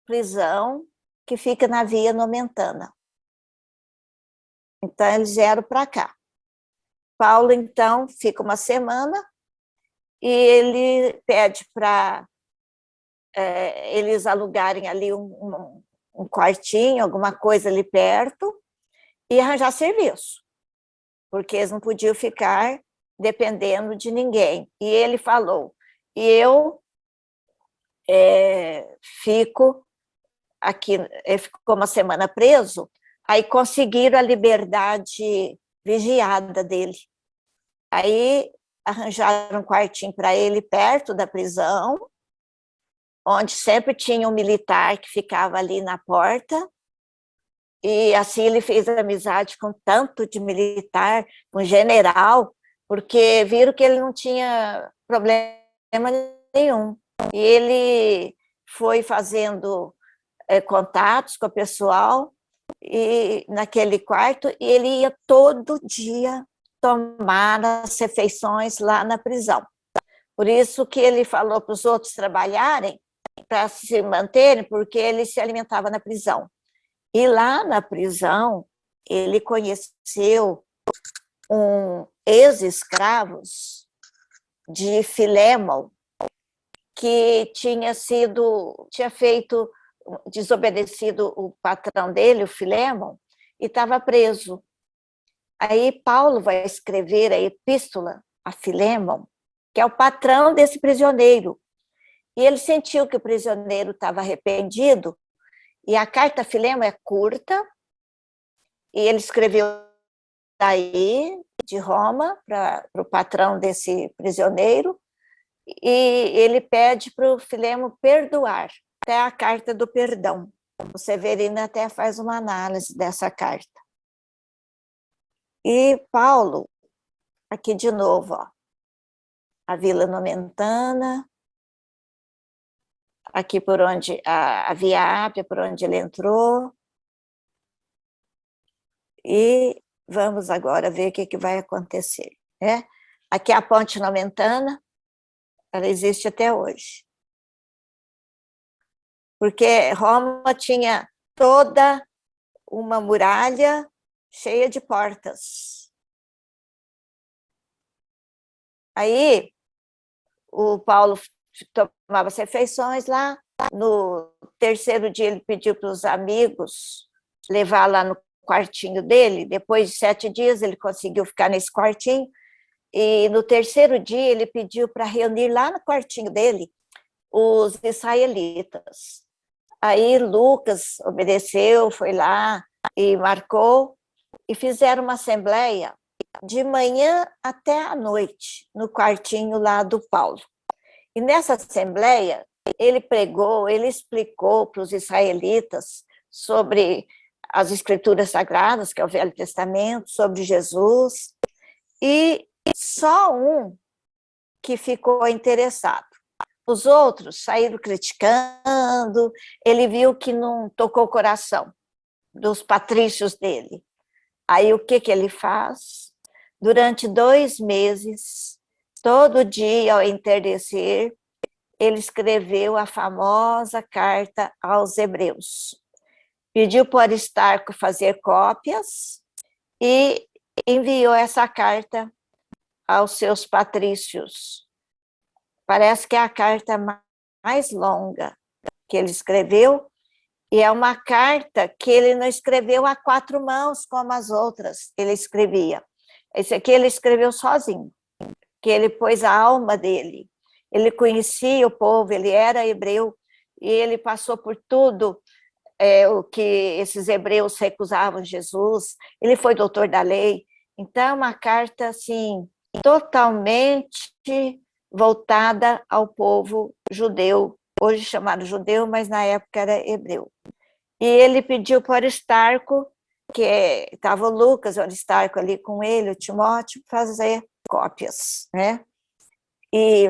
prisão que fica na Via Nomentana. Então, eles vieram para cá. Paulo, então, fica uma semana e ele pede para eles alugarem ali um quartinho, alguma coisa ali perto, e arranjar serviço, porque eles não podiam ficar dependendo de ninguém. E ele falou, eu fico aqui, ele ficou uma semana preso, aí conseguiram a liberdade vigiada dele. Aí arranjaram um quartinho para ele perto da prisão, onde sempre tinha um militar que ficava ali na porta, e assim ele fez amizade com tanto de militar, com general, porque viram que ele não tinha problema nenhum. E ele foi fazendo contatos com o pessoal e naquele quarto, e ele ia todo dia tomar as refeições lá na prisão. Por isso que ele falou para os outros trabalharem, para se manterem, porque ele se alimentava na prisão. E lá na prisão, ele conheceu um ex-escravos de Filémon, que tinha feito, desobedecido o patrão dele, o Filémon, e estava preso. Aí Paulo vai escrever a epístola a Filémon, que é o patrão desse prisioneiro. E ele sentiu que o prisioneiro estava arrependido, e a carta a Filémon é curta, e ele escreveu daí, de Roma, para o patrão desse prisioneiro, e ele pede para o Filémon perdoar. até a carta do perdão. O Severino até faz uma análise dessa carta. E Paulo, aqui de novo, ó, a Vila Nomentana, aqui por onde a Via Ápia, por onde ele entrou. E vamos agora ver o que vai acontecer, né? Aqui a Ponte Nomentana, ela existe até hoje. Porque Roma tinha toda uma muralha cheia de portas. Aí, o Paulo tomava as refeições lá. No terceiro dia, ele pediu para os amigos levar lá no quartinho dele. Depois de 7 dias, ele conseguiu ficar nesse quartinho. E no terceiro dia, ele pediu para reunir lá no quartinho dele os israelitas. Aí Lucas obedeceu, foi lá e marcou, e fizeram uma assembleia de manhã até a noite, no quartinho lá do Paulo. E nessa assembleia, ele pregou, ele explicou para os israelitas sobre as escrituras sagradas, que é o Velho Testamento, sobre Jesus, e só um que ficou interessado. Os outros saíram criticando, ele viu que não tocou o coração dos patrícios dele. Aí o que ele faz? Durante 2 meses, todo dia ao entardecer, ele escreveu a famosa carta aos Hebreus. Pediu para Aristarco fazer cópias e enviou essa carta aos seus patrícios. Parece que é a carta mais longa que ele escreveu, e é uma carta que ele não escreveu a 4 mãos, como as outras ele escrevia. Esse aqui ele escreveu sozinho, que ele pôs a alma dele. Ele conhecia o povo, ele era hebreu, e ele passou por tudo o que esses hebreus recusavam Jesus. Ele foi doutor da lei. Então, é uma carta, assim, totalmente voltada ao povo judeu, hoje chamado judeu, mas na época era hebreu. E ele pediu para o Aristarco, que estava o Lucas, o Aristarco ali com ele, o Timóteo, fazer cópias, né? E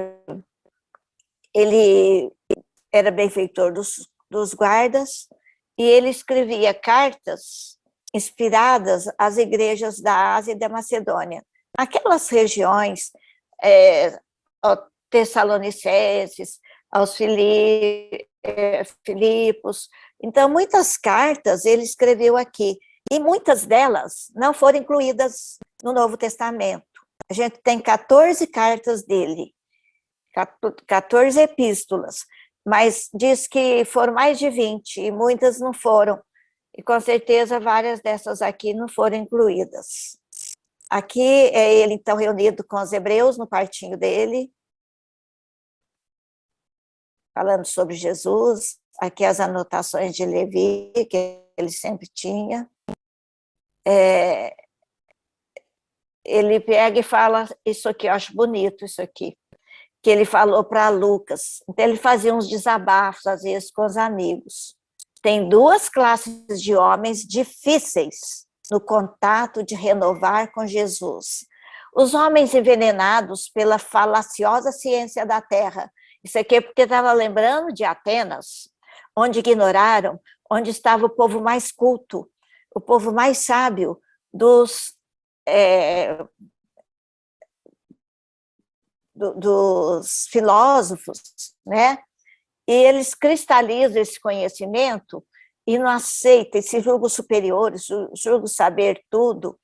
ele era benfeitor dos guardas, e ele escrevia cartas inspiradas às igrejas da Ásia e da Macedônia. Aquelas regiões, aos Tessalonicenses, aos Filipos. Então, muitas cartas ele escreveu aqui, e muitas delas não foram incluídas no Novo Testamento. A gente tem 14 cartas dele, 14 epístolas, mas diz que foram mais de 20, e muitas não foram. E com certeza várias dessas aqui não foram incluídas. Aqui é ele, então, reunido com os hebreus no quartinho dele, falando sobre Jesus. Aqui as anotações de Levi, que ele sempre tinha. Ele pega e fala, isso aqui, eu acho bonito isso aqui, que ele falou para Lucas. Então, ele fazia uns desabafos, às vezes, com os amigos. Tem 2 classes de homens difíceis no contato de renovar com Jesus. Os homens envenenados pela falaciosa ciência da terra. Isso aqui é porque estava lembrando de Atenas, onde ignoraram, onde estava o povo mais culto, o povo mais sábio dos filósofos, né? E eles cristalizam esse conhecimento e não aceitam, se julgam superiores, julgam saber tudo,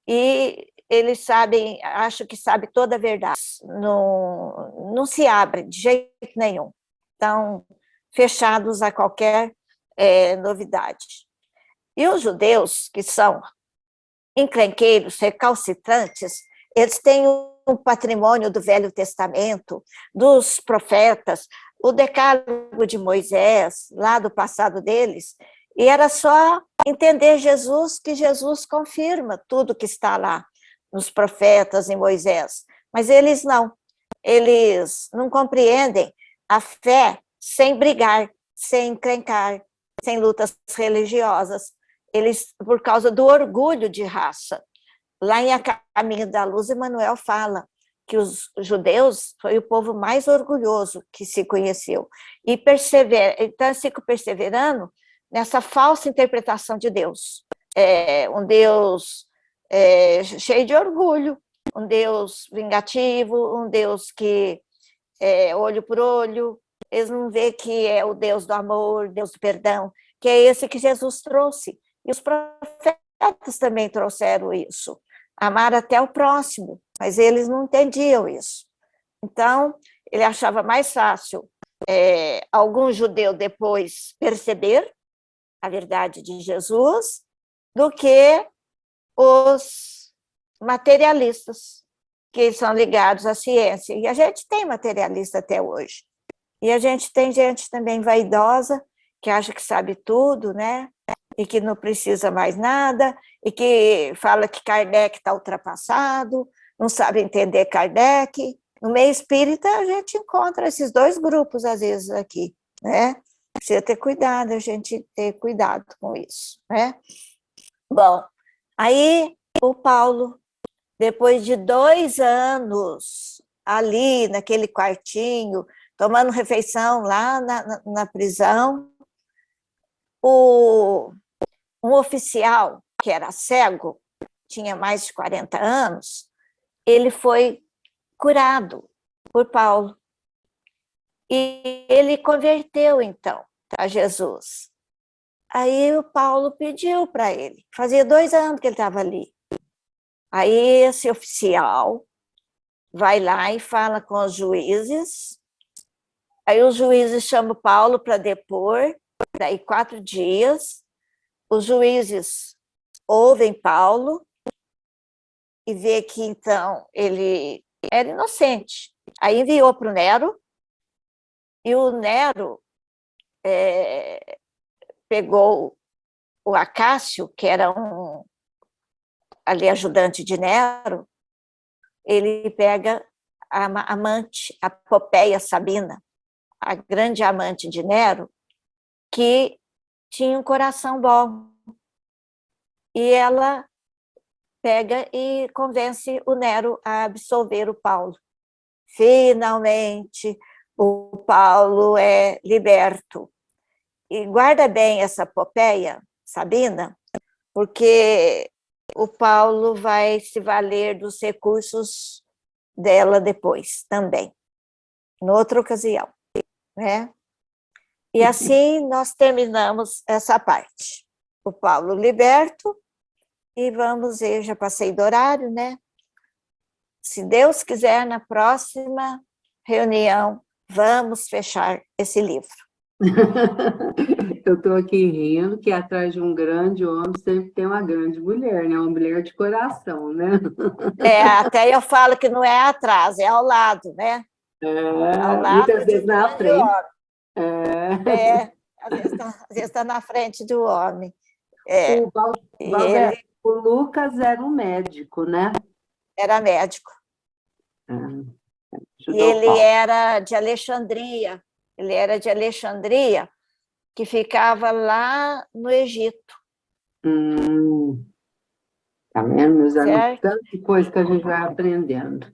e eles sabem, acham que sabem toda a verdade, não se abrem de jeito nenhum, estão fechados a qualquer novidade. E os judeus, que são encrenqueiros, recalcitrantes, eles têm um patrimônio do Velho Testamento, dos profetas, o decálogo de Moisés, lá do passado deles, e era só entender Jesus, que Jesus confirma tudo que está lá nos profetas, em Moisés. Mas eles não compreendem a fé sem brigar, sem encrencar, sem lutas religiosas. Eles, por causa do orgulho de raça. Lá em A Caminho da Luz, Emmanuel fala que os judeus foi o povo mais orgulhoso que se conheceu. E então, fico perseverando nessa falsa interpretação de Deus. Um Deus cheio de orgulho, um Deus vingativo, um Deus que olho por olho. Eles não veem que é o Deus do amor, Deus do perdão, que é esse que Jesus trouxe. E os profetas também trouxeram isso. Amar até o próximo, mas eles não entendiam isso. Então, ele achava mais fácil algum judeu depois perceber a verdade de Jesus do que os materialistas, que são ligados à ciência. E a gente tem materialista até hoje. E a gente tem gente também vaidosa, que acha que sabe tudo, né? E que não precisa mais nada, e que fala que Kardec está ultrapassado, não sabe entender Kardec. No meio espírita, a gente encontra esses dois grupos, às vezes, aqui, né? Precisa ter cuidado, a gente ter cuidado com isso, né? Bom, aí o Paulo, depois de 2 anos ali, naquele quartinho, tomando refeição lá na prisão, um oficial, que era cego, tinha mais de 40 anos, ele foi curado por Paulo. E ele converteu, então, a Jesus. Aí o Paulo pediu para ele, fazia 2 anos que ele estava ali. Aí esse oficial vai lá e fala com os juízes, aí os juízes chamam Paulo para depor, daí 4 dias, os juízes ouvem Paulo e vê que, então, ele era inocente. Aí enviou para o Nero, e o Nero pegou o Acácio, que era ali ajudante de Nero, ele pega a amante, a Popeia Sabina, a grande amante de Nero, que tinha um coração bom. E ela pega e convence o Nero a absolver o Paulo. Finalmente, o Paulo é liberto. E guarda bem essa Popeia Sabina, porque o Paulo vai se valer dos recursos dela depois também, em outra ocasião, né? E assim nós terminamos essa parte. O Paulo liberto, e vamos ver, já passei do horário, né? Se Deus quiser, na próxima reunião, vamos fechar esse livro. Eu estou aqui rindo que atrás de um grande homem sempre tem uma grande mulher, né? Uma mulher de coração, né? Até eu falo que não é atrás, é ao lado, né? Ao lado muitas vezes na frente. Às vezes está na frente do homem. O Lucas era um médico, né? Era médico. E ele era de Alexandria. Ele era de Alexandria, que ficava lá no Egito. Tá vendo, meus amigos? Tanta coisa que a gente vai aprendendo.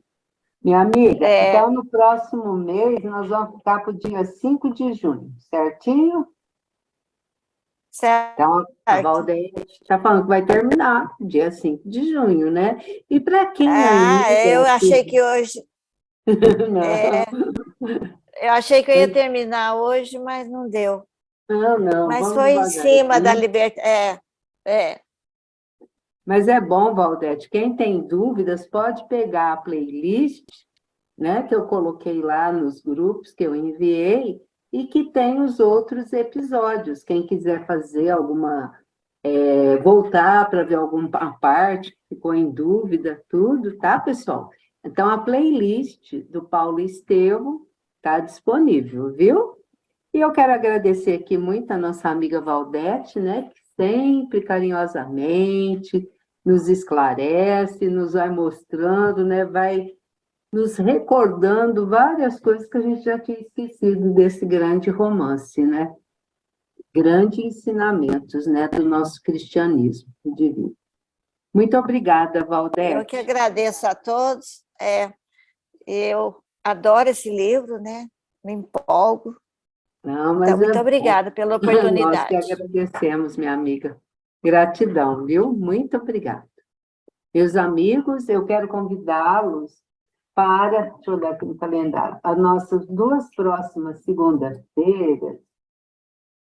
Minha amiga, então no próximo mês nós vamos ficar para o dia 5 de junho, certinho? Certo. Então, a Valdete está falando que vai terminar dia 5 de junho, né? E para quem ainda... eu achei que hoje... eu achei que eu ia terminar hoje, mas não deu. Não, mas foi em cima da liberdade. Mas é bom, Valdete, quem tem dúvidas pode pegar a playlist, né, que eu coloquei lá nos grupos que eu enviei, e que tem os outros episódios. Quem quiser fazer alguma... voltar para ver alguma parte que ficou em dúvida, tudo, tá, pessoal? Então, a playlist do Paulo Estevam está disponível, viu? E eu quero agradecer aqui muito a nossa amiga Valdete, né, que sempre carinhosamente nos esclarece, nos vai mostrando, né, vai nos recordando várias coisas que a gente já tinha esquecido desse grande romance, né? grandes ensinamentos, né, do nosso cristianismo divino. Muito obrigada, Valdete. Eu que agradeço a todos. Eu adoro esse livro, né? Me empolgo. Não, mas Então, muito obrigada pela oportunidade. Nós que agradecemos, minha amiga. Gratidão, viu? Muito obrigada. Meus amigos, eu quero convidá-los para, deixa eu olhar aqui no calendário, as nossas 2 próximas segundas-feiras,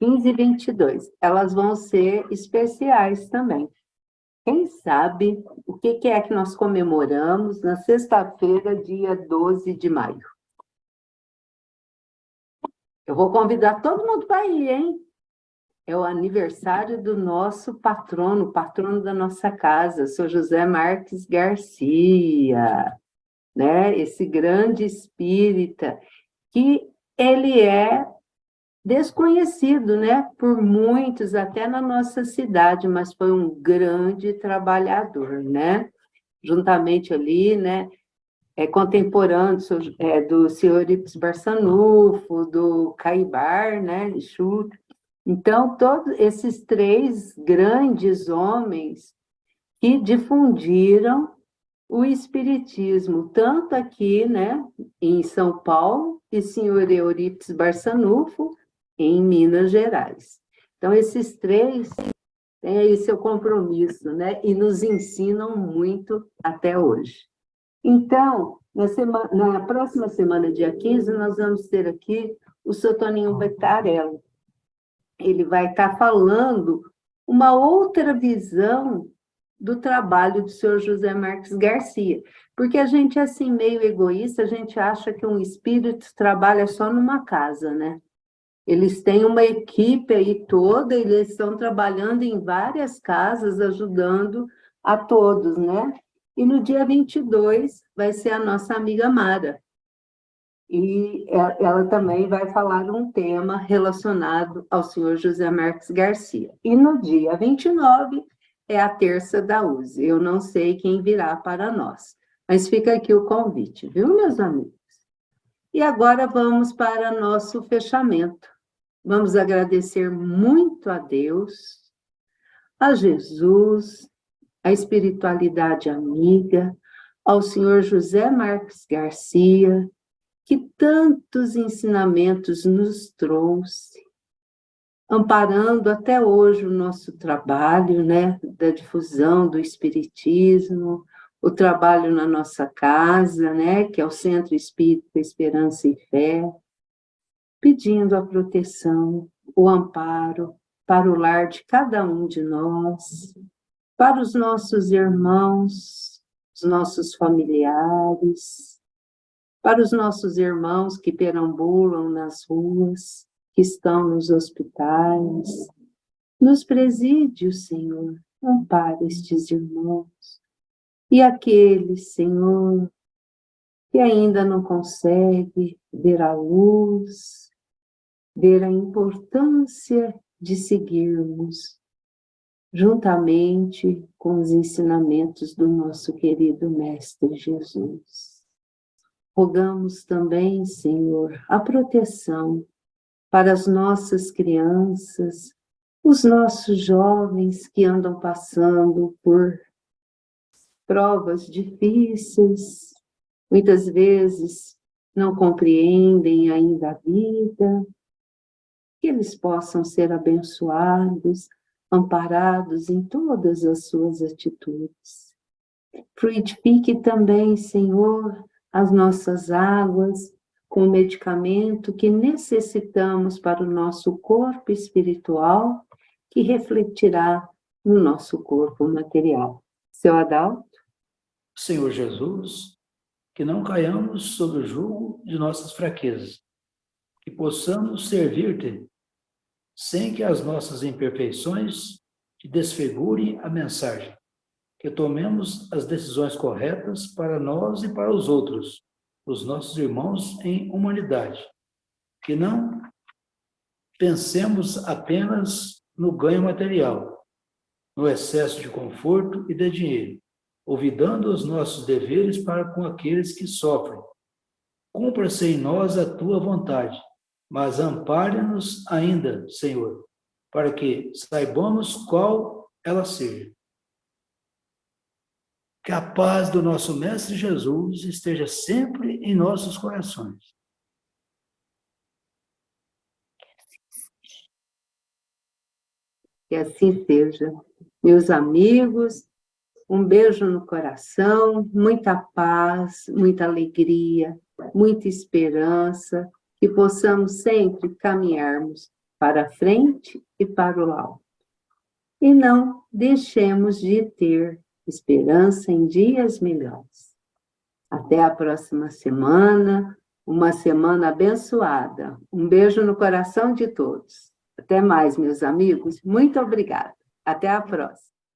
15 e 22, elas vão ser especiais também. Quem sabe o que é que nós comemoramos na sexta-feira, dia 12 de maio? Eu vou convidar todo mundo para ir, hein? É o aniversário do nosso patrono, patrono da nossa casa, Sr. José Marques Garcia, né? Esse grande espírita, que ele é desconhecido, né? Por muitos, até na nossa cidade, mas foi um grande trabalhador, né? Juntamente ali, né? Contemporâneo do senhor Eurípides Barçanufo, do Caibar, né? Lixuto. Então, todos esses 3 grandes homens que difundiram o espiritismo, tanto aqui, né, em São Paulo, e senhor Eurípides Barçanufo, em Minas Gerais. Então, esses 3 têm aí seu compromisso, né, e nos ensinam muito até hoje. Então, na próxima semana, dia 15, nós vamos ter aqui o Sr. Toninho Beccarello. Ele vai estar falando uma outra visão do trabalho do senhor José Marques Garcia, porque a gente é assim meio egoísta, a gente acha que um espírito trabalha só numa casa, né? Eles têm uma equipe aí toda, eles estão trabalhando em várias casas, ajudando a todos, né? E no dia 22 vai ser a nossa amiga Mara, e ela também vai falar um tema relacionado ao senhor José Marques Garcia. E no dia 29 é a terça da USE. Eu não sei quem virá para nós, mas fica aqui o convite, viu, meus amigos? E agora vamos para nosso fechamento. Vamos agradecer muito a Deus, a Jesus, a espiritualidade amiga, ao senhor José Marques Garcia, que tantos ensinamentos nos trouxe, amparando até hoje o nosso trabalho, né, da difusão do espiritismo, o trabalho na nossa casa, né, que é o Centro Espírita Esperança e Fé, pedindo a proteção, o amparo para o lar de cada um de nós, para os nossos irmãos, os nossos familiares, para os nossos irmãos que perambulam nas ruas, que estão nos hospitais, nos presídios, Senhor, ampara estes irmãos. E aqueles, Senhor, que ainda não consegue ver a luz, ver a importância de seguirmos, juntamente com os ensinamentos do nosso querido Mestre Jesus. Rogamos também, Senhor, a proteção para as nossas crianças, os nossos jovens que andam passando por provas difíceis, muitas vezes não compreendem ainda a vida, que eles possam ser abençoados, amparados em todas as suas atitudes. Fluidifique também, Senhor, as nossas águas com o medicamento que necessitamos para o nosso corpo espiritual, que refletirá no nosso corpo material. Seu Adalto? Senhor Jesus, que não caiamos sob o jugo de nossas fraquezas, que possamos servir-te sem que as nossas imperfeições te desfigurem a mensagem, que tomemos as decisões corretas para nós e para os outros, os nossos irmãos em humanidade, que não pensemos apenas no ganho material, no excesso de conforto e de dinheiro, olvidando os nossos deveres para com aqueles que sofrem. Cumpra-se em nós a tua vontade, mas ampare-nos ainda, Senhor, para que saibamos qual ela seja. Que a paz do nosso Mestre Jesus esteja sempre em nossos corações. Que assim seja. Meus amigos, um beijo no coração, muita paz, muita alegria, muita esperança, que possamos sempre caminharmos para frente e para o alto. E não deixemos de ter esperança em dias melhores. Até a próxima semana, uma semana abençoada. Um beijo no coração de todos. Até mais, meus amigos. Muito obrigada. Até a próxima.